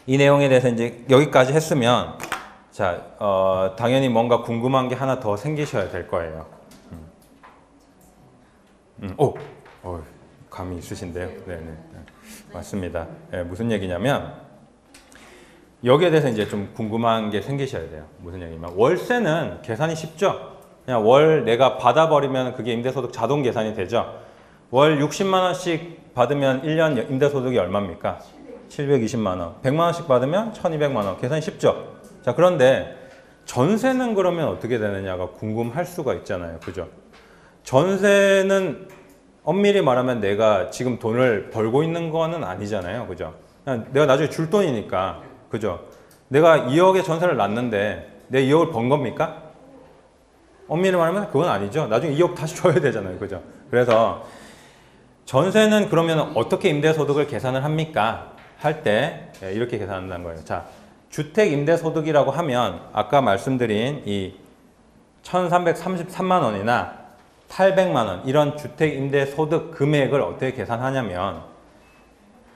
이 내용에 대해서 이제 여기까지 했으면 자, 당연히 뭔가 궁금한 게 하나 더 생기셔야 될 거예요. 감이 있으신데요. 네네. 맞습니다. 네, 무슨 얘기냐면 여기에 대해서 이제 좀 궁금한 게 생기셔야 돼요. 무슨 얘기냐면 월세는 계산이 쉽죠. 그냥 월 내가 받아버리면 그게 임대소득 자동 계산이 되죠. 월 60만 원씩 받으면 1년 임대소득이 얼마입니까? 720만 원. 100만 원씩 받으면 1200만 원. 계산이 쉽죠. 자, 그런데 전세는 그러면 어떻게 되느냐가 궁금할 수가 있잖아요. 그죠? 전세는 엄밀히 말하면 내가 지금 돈을 벌고 있는 거는 아니잖아요. 그죠? 그냥 내가 나중에 줄 돈이니까. 그죠? 내가 2억에 전세를 놨는데 내가 2억을 번 겁니까? 엄밀히 말하면 그건 아니죠. 나중에 2억 다시 줘야 되잖아요. 그죠? 그래서 전세는 그러면 어떻게 임대소득을 계산을 합니까? 할 때 이렇게 계산한다는 거예요. 자, 주택 임대소득이라고 하면 아까 말씀드린 이 1333만 원이나 800만 원 이런 주택 임대소득 금액을 어떻게 계산하냐면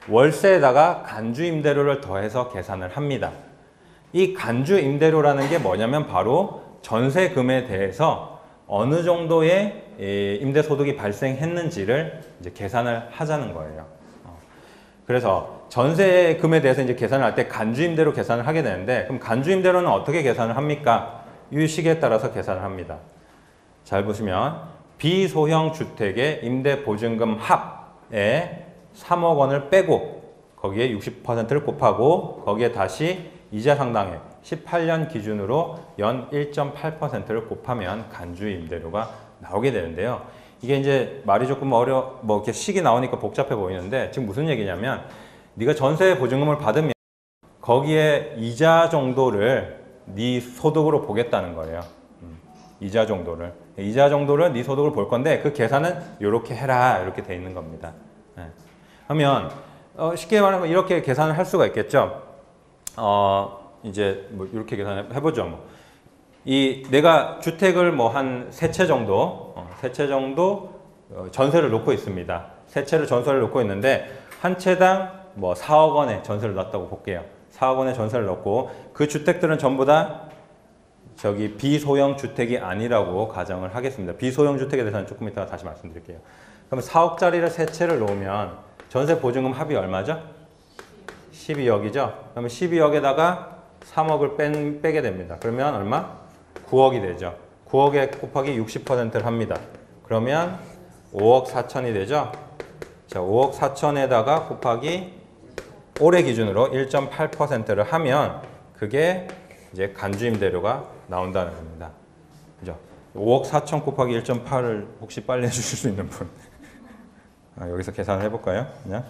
월세에다가 간주 임대료를 더해서 계산을 합니다. 이 간주 임대료라는 게 뭐냐면 바로 전세금에 대해서 어느 정도의 임대소득이 발생했는지를 이제 계산을 하자는 거예요. 그래서 전세금에 대해서 이제 계산을 할 때 간주임대로 계산을 하게 되는데 그럼 간주임대로는 어떻게 계산을 합니까? 이 식에 따라서 계산을 합니다. 잘 보시면 비소형 주택의 임대보증금 합에 3억 원을 빼고 거기에 60%를 곱하고 거기에 다시 이자 상당액 18년 기준으로 연 1.8%를 곱하면 간주임대료가 나오게 되는데요. 이게 이제 말이 조금 뭐 이렇게 식이 나오니까 복잡해 보이는데 지금 무슨 얘기냐면 네가 전세 보증금을 받으면 거기에 이자 정도를 네 소득으로 보겠다는 거예요. 이자 정도를 네 소득을 볼 건데 그 계산은 이렇게 해라 이렇게 돼 있는 겁니다. 네. 그러면 쉽게 말하면 이렇게 계산을 할 수가 있겠죠. 이제 뭐 이렇게 계산해 보죠. 뭐. 이 내가 주택을 뭐 한 세 채 정도 전세를 놓고 있습니다. 세 채를 전세를 놓고 있는데 한 채당 뭐 4억 원의 전세를 놨다고 볼게요. 4억 원의 전세를 넣고 그 주택들은 전부 다 저기 비소형 주택이 아니라고 가정을 하겠습니다. 비소형 주택에 대해서는 조금 이따가 다시 말씀드릴게요. 그럼 4억짜리를 세 채를 놓으면 전세 보증금 합이 얼마죠? 12억이죠. 그러면 12억에다가 3억을 빼게 됩니다. 그러면 얼마? 9억이 되죠. 9억에 곱하기 60%를 합니다. 그러면 5억 4천이 되죠. 자, 5억 4천에다가 곱하기 올해 기준으로 1.8%를 하면 그게 이제 간주임대료가 나온다는 겁니다. 그죠? 5억 4천 곱하기 1.8을 혹시 빨리 해주실 수 있는 분? 여기서 계산을 해볼까요? 그냥.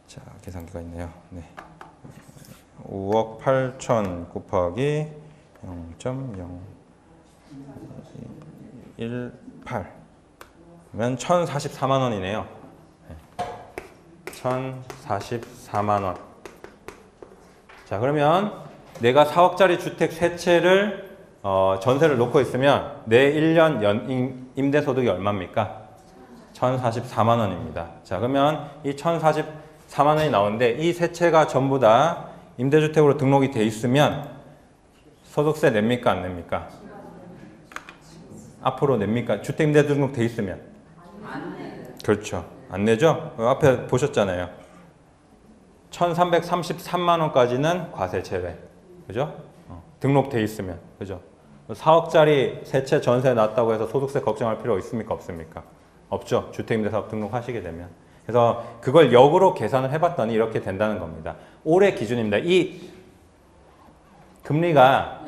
자, 계산기가 있네요. 네. 5억 8천 곱하기 0.018 그러면 1,044만 원이네요. 1,044만 원. 자, 그러면 내가 4억짜리 주택 세 채를 전세를 놓고 있으면 내 1년 연 임대소득이 얼마입니까? 1,044만 원입니다. 자, 그러면 이 1,044만 원이 나오는데 이 세 채가 전부 다 임대주택으로 등록이 돼 있으면 소득세 냅니까? 안 냅니까? 앞으로 냅니까? 주택임대 등록 돼 있으면? 안 내요. 그렇죠. 안 내죠? 앞에 보셨잖아요. 1,333만 원까지는 과세 제외. 그죠? 등록돼 있으면. 그죠? 4억짜리 세 채 전세 놨다고 해서 소득세 걱정할 필요 있습니까? 없습니까? 없죠. 주택임대사업 등록하시게 되면. 그래서 그걸 역으로 계산을 해봤더니 이렇게 된다는 겁니다. 올해 기준입니다. 이 금리가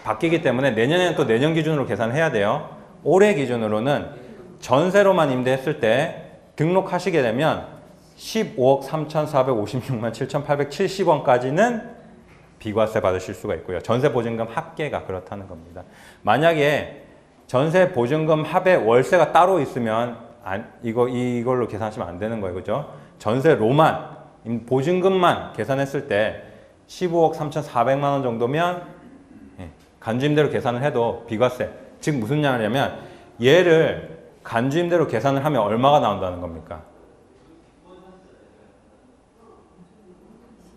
바뀌기 때문에 내년에는 또 내년 기준으로 계산해야 돼요. 올해 기준으로는 전세로만 임대했을 때 등록하시게 되면 15억 3,456만 7,870원까지는 비과세 받으실 수가 있고요. 전세 보증금 합계가 그렇다는 겁니다. 만약에 전세 보증금 합에 월세가 따로 있으면 이걸로 계산하시면 안 되는 거예요. 그죠? 전세로만 보증금만 계산했을 때 15억 3,400만 원 정도면 간주임대로 계산을 해도 비과세. 즉 무슨 말이냐면 얘를 간주임대로 계산을 하면 얼마가 나온다는 겁니까?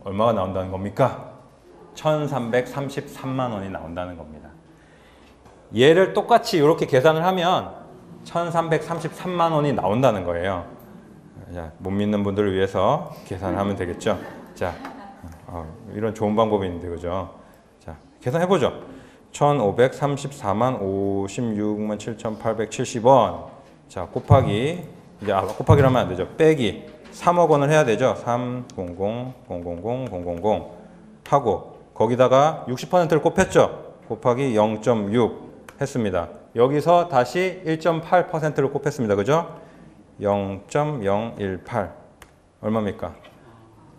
얼마가 나온다는 겁니까? 1333만 원이 나온다는 겁니다. 얘를 똑같이 이렇게 계산을 하면 1333만 원이 나온다는 거예요. 자, 못 믿는 분들을 위해서 계산을 하면 되겠죠. 자, 이런 좋은 방법이 있는데, 그죠? 자, 계산해보죠. 1534만 56만 7,870원. 자, 곱하기, 이제, 곱하기를 하면 안 되죠. 빼기 3억 원을 해야 되죠. 300000000 하고, 거기다가 60%를 곱했죠. 곱하기 0.6 했습니다. 여기서 다시 1.8%를 곱했습니다. 그죠? 0.018 얼마입니까?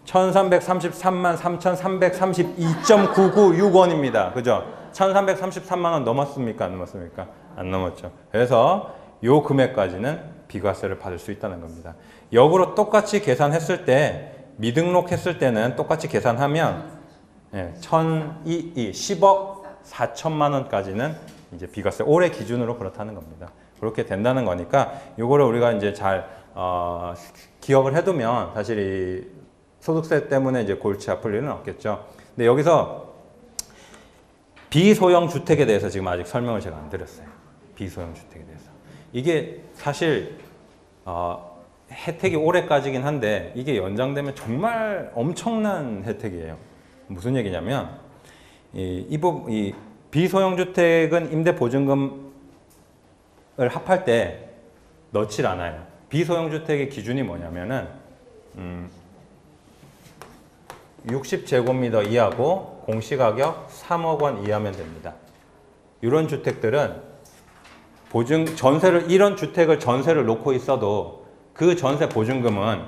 1333만 3332.996원입니다. 그죠? 1333만 원 넘었습니까? 안 넘었습니까? 안 넘었죠. 그래서 요 금액까지는 비과세를 받을 수 있다는 겁니다. 역으로 똑같이 계산했을 때, 미등록했을 때는 똑같이 계산하면 10억 4천만 원까지는 이제 비과세, 올해 기준으로 그렇다는 겁니다. 그렇게 된다는 거니까 요거를 우리가 이제 잘 기억을 해두면 사실 이 소득세 때문에 이제 골치 아플 일은 없겠죠. 근데 여기서 비소형 주택에 대해서 지금 아직 설명을 제가 안 드렸어요. 비소형 주택에 대해서. 이게 사실 혜택이 올해까지긴 한데 이게 연장되면 정말 엄청난 혜택이에요. 무슨 얘기냐면 이 비소형 주택은 임대보증금을 합할 때 넣질 않아요. 비소형 주택의 기준이 뭐냐면은 60제곱미터 이하고 공시가격 3억 원 이하면 됩니다. 이런 주택들은 이런 주택을 전세를 놓고 있어도 그 전세 보증금은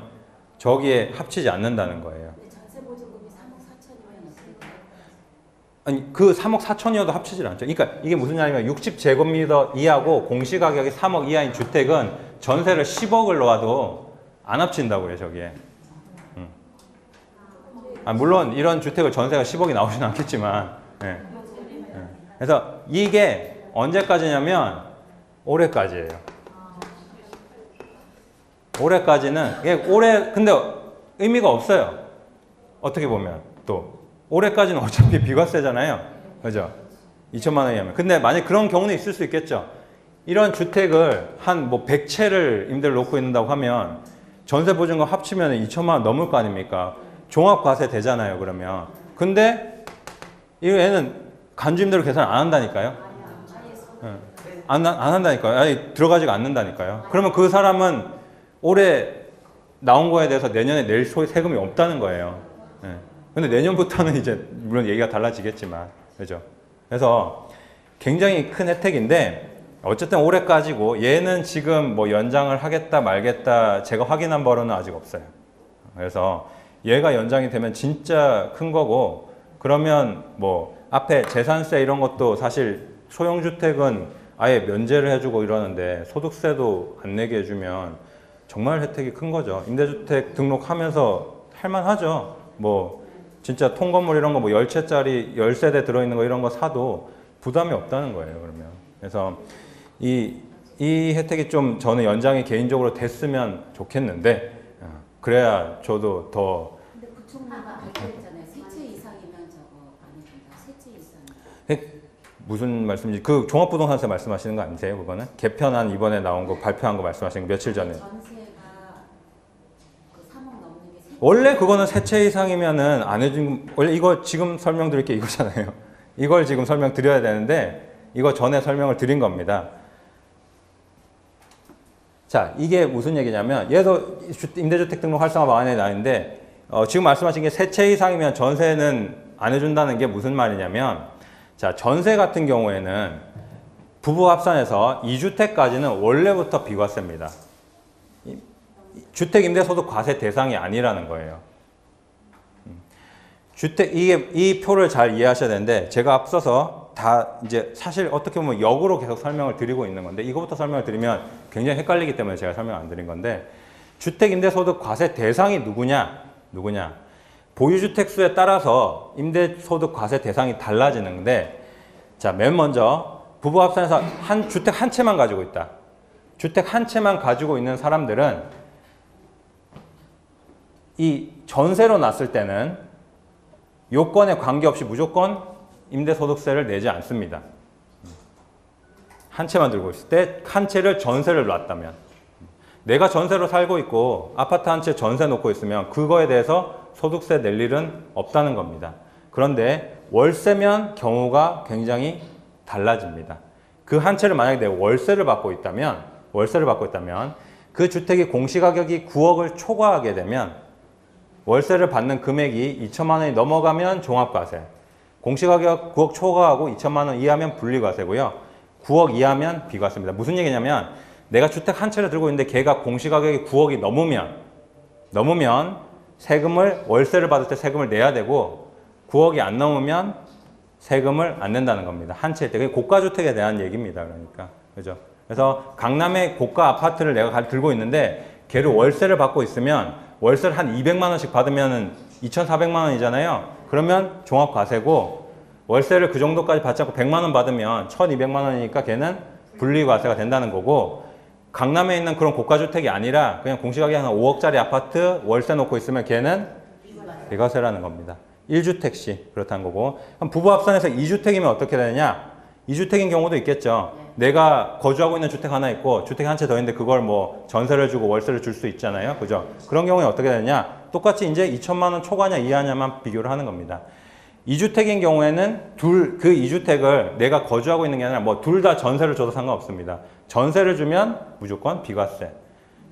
저기에 합치지 않는다는 거예요. 전세 보증금이 3억 4천이면 어떻게 돼요? 아니, 그 3억 4천이어도 합치질 않죠. 그러니까 이게 무슨 말이냐면 60제곱미터 이하고 공시가격이 3억 이하인 주택은 전세를 10억을 놓아도 안 합친다고요, 저기에. 물론 이런 주택을 전세가 10억이 나오지는 않겠지만. 그래서 이게 언제까지냐면 올해까지예요. 올해까지는 근데 의미가 없어요. 어떻게 보면 또 올해까지는 어차피 비과세잖아요. 그죠? 2천만 원이 하면. 근데 만약 그런 경우는 있을 수 있겠죠. 이런 주택을 한 100채를 임대를 놓고 있는다고 하면 전세 보증금 합치면 2천만 원 넘을 거 아닙니까? 종합과세 되잖아요, 그러면. 근데 이 애는 간주임대로 계산 안 한다니까요. 안 한다니까요. 아니, 들어가지가 않는다니까요. 그러면 그 사람은 올해 나온 거에 대해서 내년에 낼 세금이 없다는 거예요. 근데 내년부터는 이제 물론 얘기가 달라지겠지만, 그죠? 그래서 굉장히 큰 혜택인데 어쨌든 올해까지고 얘는 지금 뭐 연장을 하겠다 말겠다 제가 확인한 바로는 아직 없어요. 그래서 얘가 연장이 되면 진짜 큰 거고, 그러면 뭐 앞에 재산세 이런 것도 사실 소형주택은 아예 면제를 해주고 이러는데 소득세도 안 내게 해주면 정말 혜택이 큰 거죠. 임대주택 등록하면서 할만하죠. 뭐 진짜 통건물 이런 거 뭐 10채짜리 10세대 들어있는 거 이런 거 사도 부담이 없다는 거예요, 그러면. 그래서 이 혜택이 좀 저는 연장이 개인적으로 됐으면 좋겠는데, 그래야 저도 더. 근데 부총리가 발표했잖아요. 세 채 이상이면 저거 안 해준다. 세 채 이상. 무슨 말씀인지, 그 종합부동산세 말씀하시는 거 아니세요? 그거는 개편안 이번에 나온 거 발표한 거 말씀하시는 거 며칠 전에. 전세가 그 3억 넘는 게 원래 그거는 세 채 이상이면은 안 해준, 원래 이거 지금 설명드릴 게 이거잖아요. 이걸 지금 설명드려야 되는데 이거 전에 설명을 드린 겁니다. 자, 이게 무슨 얘기냐면 얘도 임대주택 등록 활성화 방안에 나있는데 지금 말씀하신 게 세 채 이상이면 전세는 안 해준다는 게 무슨 말이냐면, 자, 전세 같은 경우에는 부부 합산해서 2주택까지는 원래부터 비과세입니다. 주택 임대소득 과세 대상이 아니라는 거예요. 이 표를 잘 이해하셔야 되는데, 제가 앞서서 다 이제 사실 어떻게 보면 역으로 계속 설명을 드리고 있는 건데, 이거부터 설명을 드리면 굉장히 헷갈리기 때문에 제가 설명 안 드린 건데, 주택 임대소득 과세 대상이 누구냐? 보유주택 수에 따라서 임대소득 과세 대상이 달라지는데, 자, 맨 먼저 부부 합산해서 한 주택 한 채만 가지고 있다. 주택 한 채만 가지고 있는 사람들은 이 전세로 놨을 때는 요건에 관계없이 무조건 임대소득세를 내지 않습니다. 한 채만 들고 있을 때 한 채를 전세를 놨다면, 내가 전세로 살고 있고 아파트 한 채 전세 놓고 있으면 그거에 대해서 소득세 낼 일은 없다는 겁니다. 그런데 월세면 경우가 굉장히 달라집니다. 그 한 채를 만약에 내가 월세를 받고 있다면 그 주택이 공시가격이 9억을 초과하게 되면 월세를 받는 금액이 2천만 원이 넘어가면 종합과세, 공시가격 9억 초과하고 2천만 원 이하면 분리과세고요. 9억 이하면 비과세입니다. 무슨 얘기냐면 내가 주택 한 채를 들고 있는데 걔가 공시가격이 9억이 넘으면 세금을, 월세를 받을 때 세금을 내야 되고 9억이 안 넘으면 세금을 안 낸다는 겁니다. 한 채일 때. 그게 고가주택에 대한 얘기입니다. 그러니까. 그죠? 그래서 강남의 고가 아파트를 내가 들고 있는데 걔를 월세를 받고 있으면 월세를 한 200만 원씩 받으면 2,400만 원이잖아요. 그러면 종합과세고 월세를 그 정도까지 받지 않고 100만 원 받으면 1,200만 원이니까 걔는 분리과세가 된다는 거고, 강남에 있는 그런 고가주택이 아니라 그냥 공시가격이 한 5억짜리 아파트 월세 놓고 있으면 걔는 비과세라는 겁니다. 1주택시 그렇다는 거고, 그럼 부부 합산해서 2주택이면 어떻게 되느냐? 2주택인 경우도 있겠죠. 내가 거주하고 있는 주택 하나 있고 주택 한 채 더 있는데 그걸 뭐 전세를 주고 월세를 줄 수 있잖아요. 그죠? 그런 경우에 어떻게 되느냐? 똑같이 이제 2천만 원 초과냐 이하냐만 비교를 하는 겁니다. 2주택인 경우에는 그 2주택을 내가 거주하고 있는 게 아니라 뭐 둘 다 전세를 줘도 상관없습니다. 전세를 주면 무조건 비과세.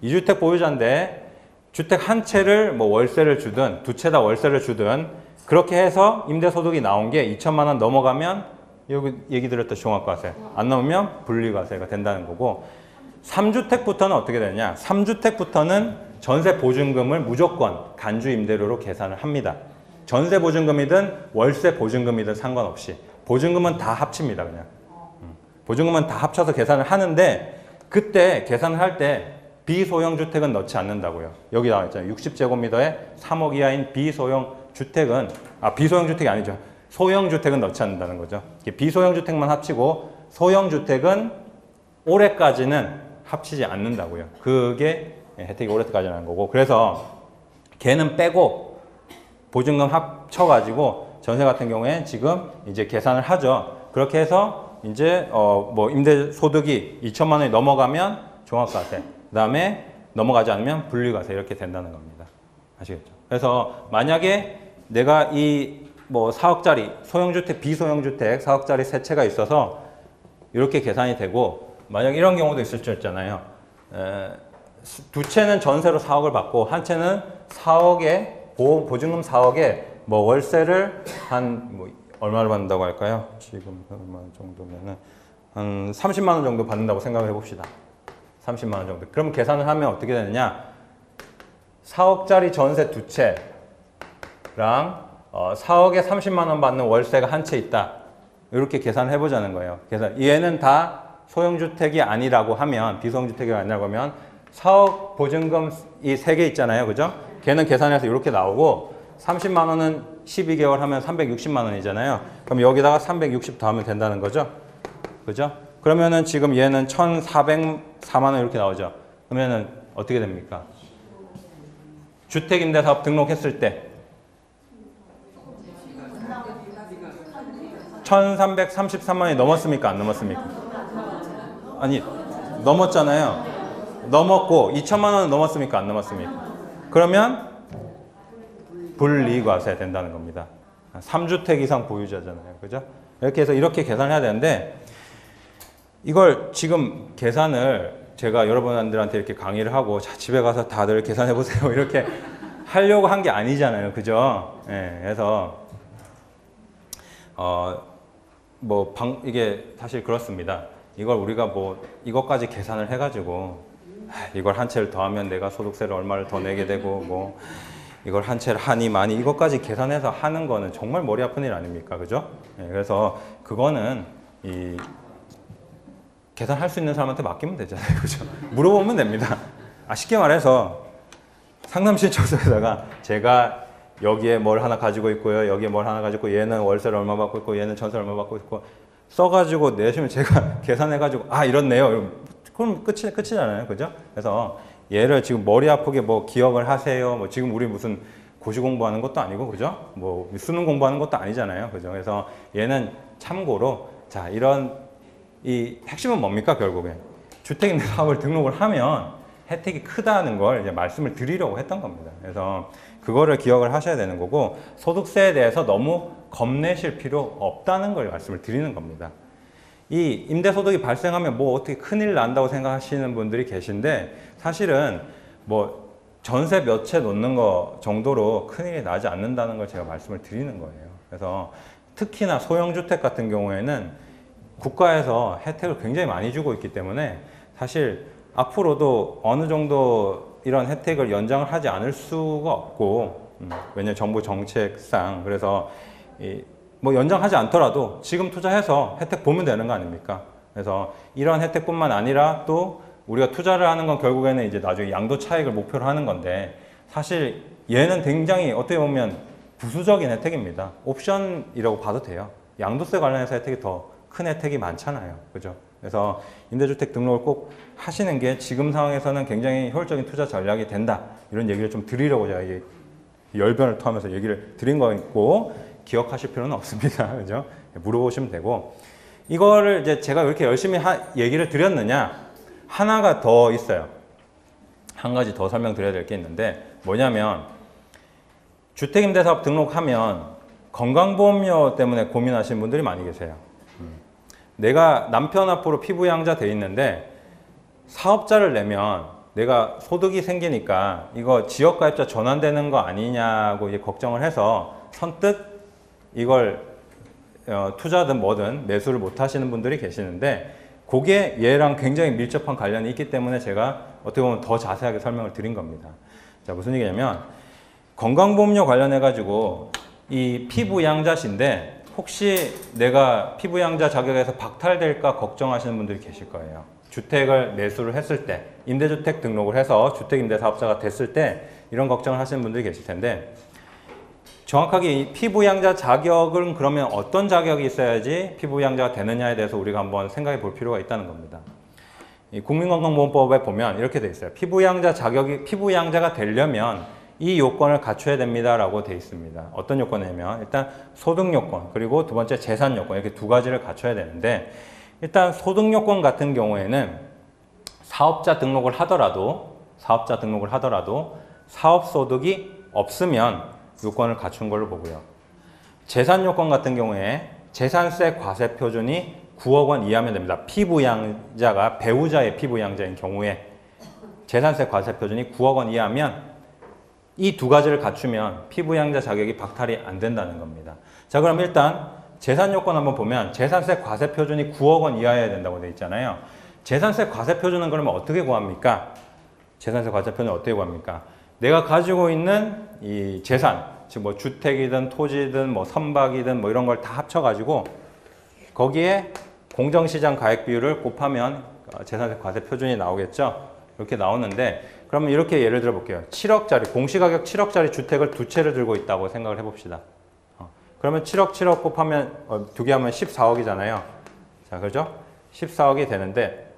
2주택 보유자인데 주택 한 채를 뭐 월세를 주든 두 채 다 월세를 주든 그렇게 해서 임대소득이 나온 게 2천만 원 넘어가면 여기 얘기 드렸던 종합과세, 안 넘으면 분리과세가 된다는 거고, 3주택부터는 어떻게 되느냐? 3주택부터는 전세 보증금을 무조건 간주 임대료로 계산을 합니다. 전세 보증금이든 월세 보증금이든 상관없이 보증금은 다 합칩니다. 그냥 보증금은 다 합쳐서 계산을 하는데, 그때 계산을 할 때 비소형 주택은 넣지 않는다고요. 여기 나와 있잖아요. 60제곱미터에 3억 이하인 비소형 주택은, 비소형 주택이 아니죠. 소형 주택은 넣지 않는다는 거죠. 비소형 주택만 합치고 소형 주택은 올해까지는 합치지 않는다고요. 그게 혜택이 올해까지는 하는 거고, 그래서 걔는 빼고 보증금 합쳐가지고 전세 같은 경우에 지금 이제 계산을 하죠. 그렇게 해서 이제 뭐 임대 소득이 2천만 원이 넘어가면 종합과세, 그 다음에 넘어가지 않으면 분리과세 이렇게 된다는 겁니다. 아시겠죠? 그래서 만약에 내가 이 뭐 4억짜리 소형주택, 비소형주택 4억짜리 세 채가 있어서 이렇게 계산이 되고, 만약 이런 경우도 있을 수 있잖아요. 두 채는 전세로 4억을 받고 한 채는 4억에 보증금 4억에 뭐 월세를 한 뭐 얼마를 받는다고 할까요? 지금 얼마 정도면은 한 30만 원 정도 받는다고 생각을 해봅시다. 30만 원 정도. 그러면 계산을 하면 어떻게 되느냐? 4억짜리 전세 두 채랑 4억에 30만 원 받는 월세가 한 채 있다. 이렇게 계산을 해보자는 거예요. 그래서 얘는 다 소형주택이 아니라고 하면, 비소형주택이 아니라고 하면 4억 보증금 이 세 개 있잖아요. 그죠? 걔는 계산해서 이렇게 나오고, 30만 원은 12개월 하면 360만 원이잖아요. 그럼 여기다가 360 더하면 된다는 거죠. 그죠? 그러면은 지금 얘는 1,404만 원 이렇게 나오죠. 그러면은 어떻게 됩니까? 주택임대사업 등록했을 때 1,333만 원이 넘었습니까? 안 넘었습니까? 아니, 넘었잖아요. 넘었고 2천만 원은 넘었습니까? 안 넘었습니까? 그러면 분리과세 된다는 겁니다. 3주택 이상 보유자잖아요. 그죠? 이렇게 해서 이렇게 계산을 해야 되는데, 이걸 지금 계산을 제가 여러분들한테 이렇게 강의를 하고, 자, 집에 가서 다들 계산해 보세요. 이렇게 하려고 한 게 아니잖아요. 그죠? 예, 그래서 이게 사실 그렇습니다. 이걸 우리가 뭐 이것까지 계산을 해가지고 이걸 한 채를 더하면 내가 소득세를 얼마를 더 내게 되고, 뭐 이걸 한 채를 하니 많이, 이것까지 계산해서 하는 거는 정말 머리 아픈 일 아닙니까? 그죠? 예, 그래서 그거는 계산할 수 있는 사람한테 맡기면 되잖아요. 그죠? 물어보면 됩니다. 쉽게 말해서 상담신청서에다가 제가 여기에 뭘 하나 가지고 있고요, 여기에 뭘 하나 가지고 있고, 얘는 월세를 얼마 받고 있고, 얘는 전세를 얼마 받고 있고 써가지고 내시면 제가 계산해가지고 이렇네요. 그럼 끝이잖아요. 그죠? 그래서 얘를 지금 머리 아프게 뭐 기억을 하세요. 뭐 지금 우리 무슨 고시 공부하는 것도 아니고, 그죠? 뭐 수능 공부하는 것도 아니잖아요, 그죠? 그래서 얘는 참고로, 자, 이런 이 핵심은 뭡니까, 결국에? 주택임대 사업을 등록을 하면 혜택이 크다는 걸 이제 말씀을 드리려고 했던 겁니다. 그래서 그거를 기억을 하셔야 되는 거고, 소득세에 대해서 너무 겁내실 필요 없다는 걸 말씀을 드리는 겁니다. 이 임대소득이 발생하면 뭐 어떻게 큰일 난다고 생각하시는 분들이 계신데, 사실은 뭐 전세 몇 채 놓는 거 정도로 큰일이 나지 않는다는 걸 제가 말씀을 드리는 거예요. 그래서 특히나 소형주택 같은 경우에는 국가에서 혜택을 굉장히 많이 주고 있기 때문에 사실 앞으로도 어느 정도 이런 혜택을 연장을 하지 않을 수가 없고, 왜냐하면 정부 정책상. 그래서 뭐 연장하지 않더라도 지금 투자해서 혜택 보면 되는 거 아닙니까? 그래서 이런 혜택뿐만 아니라 또 우리가 투자를 하는 건 결국에는 이제 나중에 양도 차익을 목표로 하는 건데, 사실 얘는 굉장히 어떻게 보면 부수적인 혜택입니다. 옵션이라고 봐도 돼요. 양도세 관련해서 혜택이 더 큰 혜택이 많잖아요, 그죠? 그래서 임대주택 등록을 꼭 하시는 게 지금 상황에서는 굉장히 효율적인 투자 전략이 된다, 이런 얘기를 좀 드리려고 제가 이게 열변을 토하면서 얘기를 드린 거고, 기억하실 필요는 없습니다. 그죠? 물어보시면 되고, 이거를 이제 제가 왜 이렇게 열심히 얘기를 드렸느냐, 하나가 더 있어요. 한 가지 더 설명드려야 될 게 있는데, 뭐냐면 주택임대사업 등록하면 건강보험료 때문에 고민하시는 분들이 많이 계세요. 내가 남편 앞으로 피부양자 돼 있는데 사업자를 내면 내가 소득이 생기니까 이거 지역가입자 전환되는 거 아니냐고 이제 걱정을 해서 선뜻 이걸 투자든 뭐든 매수를 못 하시는 분들이 계시는데, 그게 얘랑 굉장히 밀접한 관련이 있기 때문에 제가 어떻게 보면 더 자세하게 설명을 드린 겁니다. 자, 무슨 얘기냐면 건강보험료 관련해 가지고 이 피부양자신데 혹시 내가 피부양자 자격에서 박탈될까 걱정하시는 분들이 계실 거예요. 주택을 매수를 했을 때, 임대주택 등록을 해서 주택임대사업자가 됐을 때 이런 걱정을 하시는 분들이 계실 텐데, 정확하게 이 피부양자 자격은 그러면 어떤 자격이 있어야지 피부양자가 되느냐에 대해서 우리가 한번 생각해 볼 필요가 있다는 겁니다. 이 국민건강보험법에 보면 이렇게 돼 있어요. 피부양자가 되려면 이 요건을 갖춰야 됩니다라고 돼 있습니다. 어떤 요건이냐면 일단 소득 요건, 그리고 두 번째 재산 요건, 이렇게 두 가지를 갖춰야 되는데, 일단 소득 요건 같은 경우에는 사업자 등록을 하더라도 사업소득이 없으면 요건을 갖춘 걸로 보고요. 재산 요건 같은 경우에 재산세 과세 표준이 9억 원 이하면 됩니다. 피부양자가 배우자의 피부양자인 경우에 재산세 과세 표준이 9억 원 이하면, 이 두 가지를 갖추면 피부양자 자격이 박탈이 안 된다는 겁니다. 자, 그럼 일단 재산 요건 한번 보면 재산세 과세 표준이 9억 원 이하여야 된다고 되어 있잖아요. 재산세 과세 표준은 그러면 어떻게 구합니까? 재산세 과세 표준은 어떻게 구합니까? 내가 가지고 있는 이 재산, 즉 뭐 주택이든 토지든 뭐 선박이든 뭐 이런 걸 다 합쳐가지고 거기에 공정시장 가액 비율을 곱하면 재산세 과세 표준이 나오겠죠? 이렇게 나오는데, 그러면 이렇게 예를 들어 볼게요. 7억짜리, 공시가격 7억짜리 주택을 두 채를 들고 있다고 생각을 해봅시다. 그러면 7억 곱하면 두 개 하면 14억이잖아요. 자, 그죠? 14억이 되는데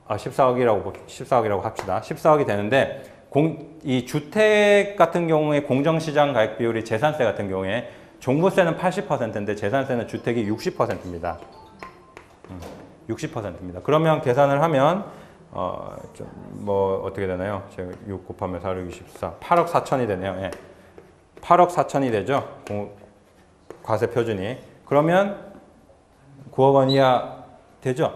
14억이라고 합시다. 14억이 되는데 이 주택 같은 경우에 공정시장 가액 비율이 재산세 같은 경우에 종부세는 80%인데 재산세는 주택이 60%입니다. 60%입니다. 그러면 계산을 하면 뭐 어떻게 되나요? 제가 6 곱하면 4, 6, 24, 8억 4천이 되네요. 예. 8억 4천이 되죠. 과세 표준이. 그러면 9억 원 이하 되죠.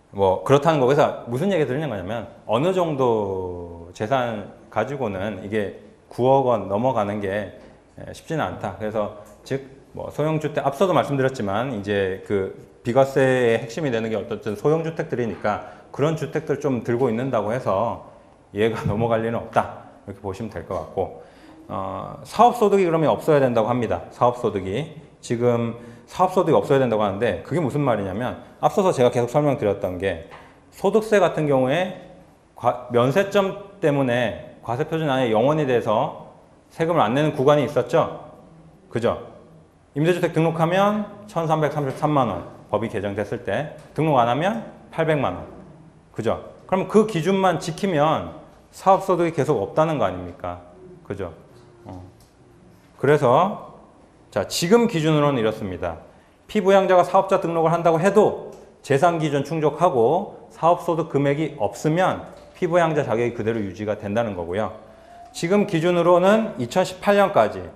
뭐 그렇다는 거. 그래서 무슨 얘기 드리는 거냐면 어느 정도 재산 가지고는 이게 9억 원 넘어가는 게 쉽지는 않다. 그래서 즉 뭐 소형주택, 앞서도 말씀드렸지만 이제 그 비과세의 핵심이 되는 게 어떤 소형주택들이니까 그런 주택들 좀 들고 있는다고 해서 얘가 넘어갈 리는 없다, 이렇게 보시면 될 것 같고, 사업소득이 그러면 없어야 된다고 합니다. 사업소득이 지금 사업소득이 없어야 된다고 하는데, 그게 무슨 말이냐면 앞서서 제가 계속 설명드렸던 게 소득세 같은 경우에 면세점 때문에 과세표준 안에 영원히 돼서 세금을 안 내는 구간이 있었죠. 그죠? 임대주택 등록하면 1,333만 원, 법이 개정됐을 때 등록 안 하면 800만 원. 그죠? 그럼 그 기준만 지키면 사업소득이 계속 없다는 거 아닙니까? 그죠? 그래서 자, 지금 기준으로는 이렇습니다. 피부양자가 사업자 등록을 한다고 해도 재산 기준 충족하고 사업소득 금액이 없으면 피부양자 자격이 그대로 유지가 된다는 거고요. 지금 기준으로는 2018년까지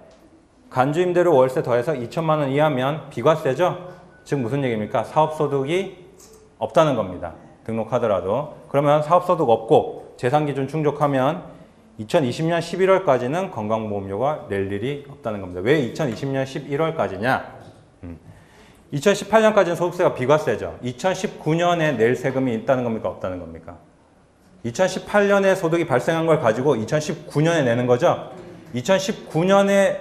간주임대료 월세 더해서 2천만 원 이하면 비과세죠? 즉 무슨 얘기입니까? 사업소득이 없다는 겁니다. 등록하더라도. 그러면 사업소득 없고 재산기준 충족하면 2020년 11월까지는 건강보험료가 낼 일이 없다는 겁니다. 왜 2020년 11월까지냐? 2018년까지는 소득세가 비과세죠. 2019년에 낼 세금이 있다는 겁니까? 없다는 겁니까? 2018년에 소득이 발생한 걸 가지고 2019년에 내는 거죠. 2019년에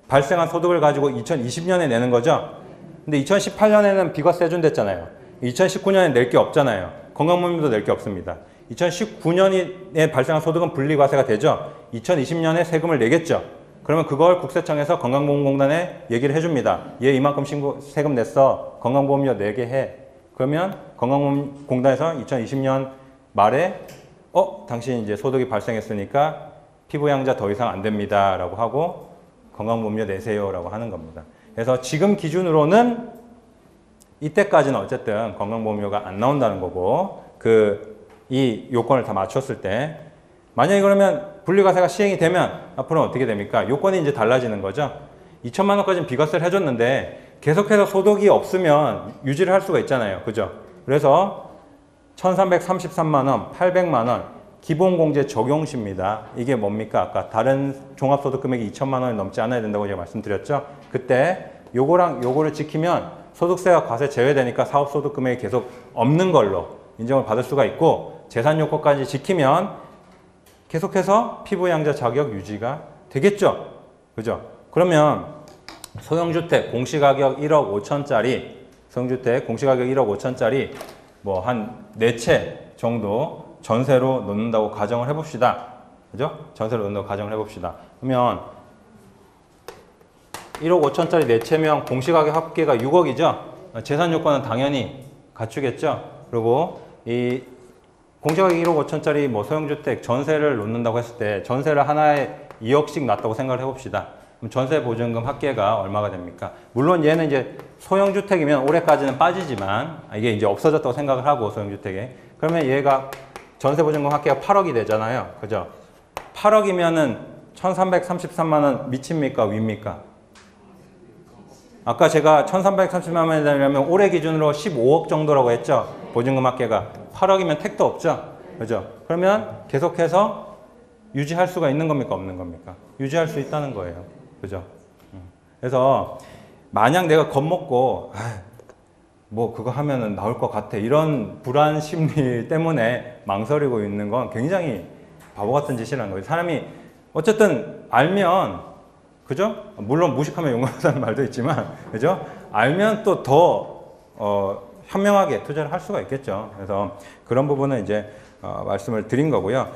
발생한 소득을 가지고 2020년에 내는 거죠. 근데 2018년에는 비과세 해준댔잖아요. 2019년에 낼 게 없잖아요. 건강보험료도 낼 게 없습니다. 2019년에 발생한 소득은 분리과세가 되죠. 2020년에 세금을 내겠죠. 그러면 그걸 국세청에서 건강보험공단에 얘기를 해줍니다. 얘 이만큼 세금 냈어. 건강보험료 내게 해. 그러면 건강보험공단에서 2020년 말에 당신 이제 소득이 발생했으니까 피부양자 더 이상 안 됩니다. 라고 하고 건강보험료 내세요. 라고 하는 겁니다. 그래서 지금 기준으로는 이때까지는 어쨌든 건강보험료가 안 나온다는 거고 이 요건을 다 맞췄을 때 만약에 그러면 분리과세가 시행이 되면 앞으로는 어떻게 됩니까? 요건이 이제 달라지는 거죠. 2천만 원까지는 비과세를 해줬는데 계속해서 소득이 없으면 유지를 할 수가 있잖아요. 그죠? 그래서 1333만 원, 800만 원 기본공제 적용시입니다. 이게 뭡니까? 아까 다른 종합소득 금액이 2천만 원이 넘지 않아야 된다고 제가 말씀드렸죠. 그때 요거랑 요거를 지키면 소득세와 과세 제외되니까 사업소득 금액이 계속 없는 걸로 인정을 받을 수가 있고 재산 요건까지 지키면 계속해서 피부양자 자격 유지가 되겠죠. 그죠? 그러면 소형주택 공시가격 1억 5천짜리 소형주택 공시가격 1억 5천짜리 뭐 한 4채 정도 전세로 놓는다고 가정을 해봅시다. 그죠? 전세로 놓는다고 가정을 해봅시다. 그러면 1억 5천짜리 4채면 공시가격 합계가 6억이죠? 재산 요건은 당연히 갖추겠죠? 그리고 이 공시가격 1억 5천짜리 뭐 소형주택 전세를 놓는다고 했을 때 전세를 하나에 2억씩 놨다고 생각을 해봅시다. 그럼 전세 보증금 합계가 얼마가 됩니까? 물론 얘는 이제 소형주택이면 올해까지는 빠지지만 이게 이제 없어졌다고 생각을 하고 소형주택에 그러면 얘가 전세 보증금 합계가 8억이 되잖아요. 그죠? 8억이면은 1333만 원 밑입니까? 위입니까? 아까 제가 1333만 원이 되려면 올해 기준으로 15억 정도라고 했죠. 보증금 합계가 8억이면 택도 없죠. 그죠? 그러면 계속해서 유지할 수가 있는 겁니까? 없는 겁니까? 유지할 수 있다는 거예요. 그죠? 그래서 만약 내가 겁먹고 뭐 그거 하면은 나올 것 같아 이런 불안 심리 때문에 망설이고 있는 건 굉장히 바보 같은 짓이라는 거예요. 사람이 어쨌든 알면 그죠? 물론 무식하면 용감하다는 말도 있지만 그죠? 알면 또 더 현명하게 투자를 할 수가 있겠죠. 그래서 그런 부분은 이제 말씀을 드린 거고요.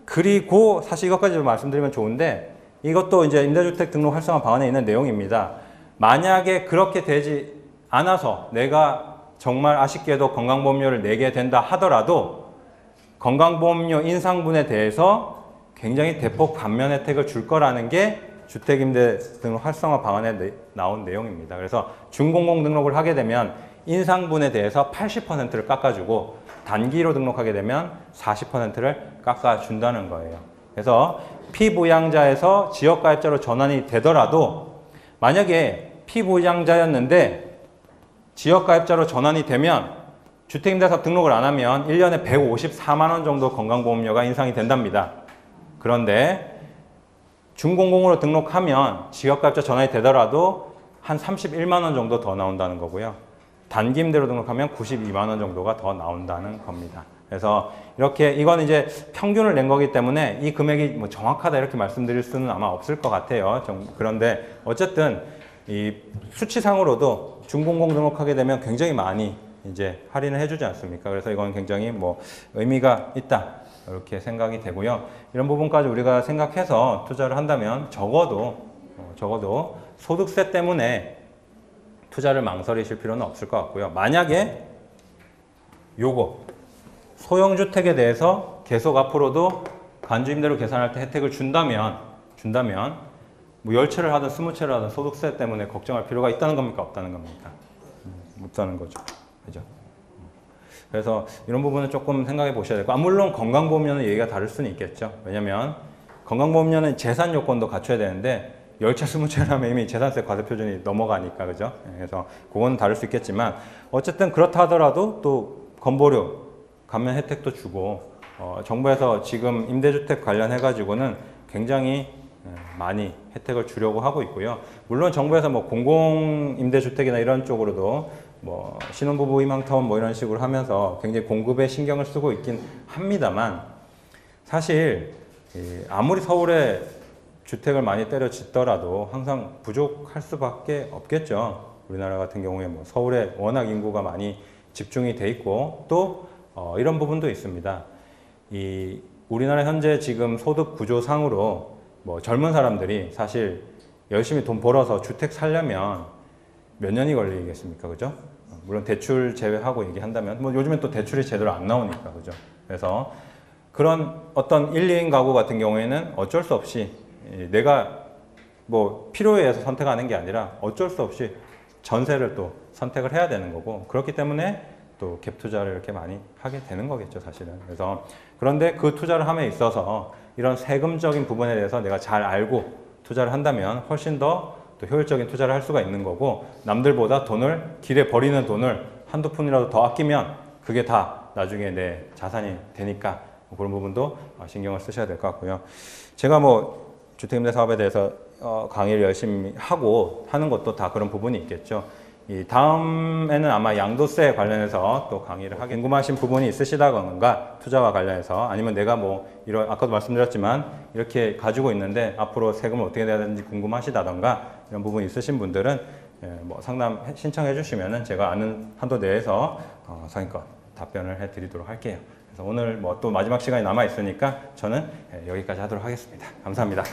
그리고 사실 이것까지 말씀드리면 좋은데 이것도 이제 임대주택 등록 활성화 방안에 있는 내용입니다. 만약에 그렇게 되지 않아서 내가 정말 아쉽게도 건강보험료를 내게 된다 하더라도 건강보험료 인상분에 대해서 굉장히 대폭 감면 혜택을 줄 거라는 게 주택임대 등록 활성화 방안에 나온 내용입니다. 그래서 준공공 등록을 하게 되면 인상분에 대해서 80%를 깎아주고 단기로 등록하게 되면 40%를 깎아준다는 거예요. 그래서 피부양자에서 지역가입자로 전환이 되더라도 만약에 피부양자였는데 지역가입자로 전환이 되면 주택임대사업 등록을 안 하면 1년에 154만 원 정도 건강보험료가 인상이 된답니다. 그런데 준공공으로 등록하면 지역가입자 전환이 되더라도 한 31만 원 정도 더 나온다는 거고요. 단기임대로 등록하면 92만 원 정도가 더 나온다는 겁니다. 그래서 이렇게 이건 이제 평균을 낸 거기 때문에 이 금액이 뭐 정확하다 이렇게 말씀드릴 수는 아마 없을 것 같아요. 그런데 어쨌든 이 수치상으로도 준공공 등록하게 되면 굉장히 많이 이제 할인을 해주지 않습니까? 그래서 이건 굉장히 뭐 의미가 있다 이렇게 생각이 되고요. 이런 부분까지 우리가 생각해서 투자를 한다면 적어도 소득세 때문에 투자를 망설이실 필요는 없을 것 같고요. 만약에 요거 소형주택에 대해서 계속 앞으로도 간주임대로 계산할 때 혜택을 준다면 준다면 뭐 10채를 하든 20채를 하든 소득세 때문에 걱정할 필요가 있다는 겁니까? 없다는 겁니까? 없다는 거죠. 그죠? 그래서 이런 부분은 조금 생각해 보셔야 되고, 물론 건강보험료는 얘기가 다를 수는 있겠죠. 왜냐면 건강보험료는 재산 요건도 갖춰야 되는데 10채, 20채를 하면 이미 재산세 과세 표준이 넘어가니까, 그죠? 그래서 그거는 다를 수 있겠지만, 어쨌든 그렇다 하더라도 또 건보료, 감면 혜택도 주고, 정부에서 지금 임대주택 관련해가지고는 굉장히 많이 혜택을 주려고 하고 있고요. 물론 정부에서 뭐 공공임대주택이나 이런 쪽으로도 뭐 신혼부부 희망타운 뭐 이런 식으로 하면서 굉장히 공급에 신경을 쓰고 있긴 합니다만, 사실 아무리 서울에 주택을 많이 때려 짓더라도 항상 부족할 수밖에 없겠죠. 우리나라 같은 경우에 뭐 서울에 워낙 인구가 많이 집중이 돼 있고, 또 이런 부분도 있습니다. 우리나라 현재 지금 소득 구조상으로 뭐 젊은 사람들이 사실 열심히 돈 벌어서 주택 살려면 몇 년이 걸리겠습니까? 그죠? 물론 대출 제외하고 얘기한다면, 뭐 요즘엔 또 대출이 제대로 안 나오니까, 그죠? 그래서 그런 어떤 1, 2인 가구 같은 경우에는 어쩔 수 없이 내가 뭐 필요에 의해서 선택하는 게 아니라 어쩔 수 없이 전세를 또 선택을 해야 되는 거고, 그렇기 때문에 또 갭 투자를 이렇게 많이 하게 되는 거겠죠, 사실은. 그래서 그런데 그 투자를 함에 있어서 이런 세금적인 부분에 대해서 내가 잘 알고 투자를 한다면 훨씬 더 또 효율적인 투자를 할 수가 있는 거고, 남들보다 돈을 길에 버리는 돈을 한두 푼이라도 더 아끼면 그게 다 나중에 내 자산이 되니까 그런 부분도 신경을 쓰셔야 될 것 같고요. 제가 뭐 주택임대 사업에 대해서 강의를 열심히 하고 하는 것도 다 그런 부분이 있겠죠. 이 다음에는 아마 양도세 관련해서 또 강의를 하게, 궁금하신 부분이 있으시다던가 투자와 관련해서, 아니면 내가 뭐 이런 아까도 말씀드렸지만 이렇게 가지고 있는데 앞으로 세금을 어떻게 내야 되는지 궁금하시다던가 이런 부분이 있으신 분들은 뭐 상담 신청해 주시면은 제가 아는 한도 내에서 성의껏 답변을 해 드리도록 할게요. 그래서 오늘 뭐 또 마지막 시간이 남아 있으니까 저는 여기까지 하도록 하겠습니다. 감사합니다.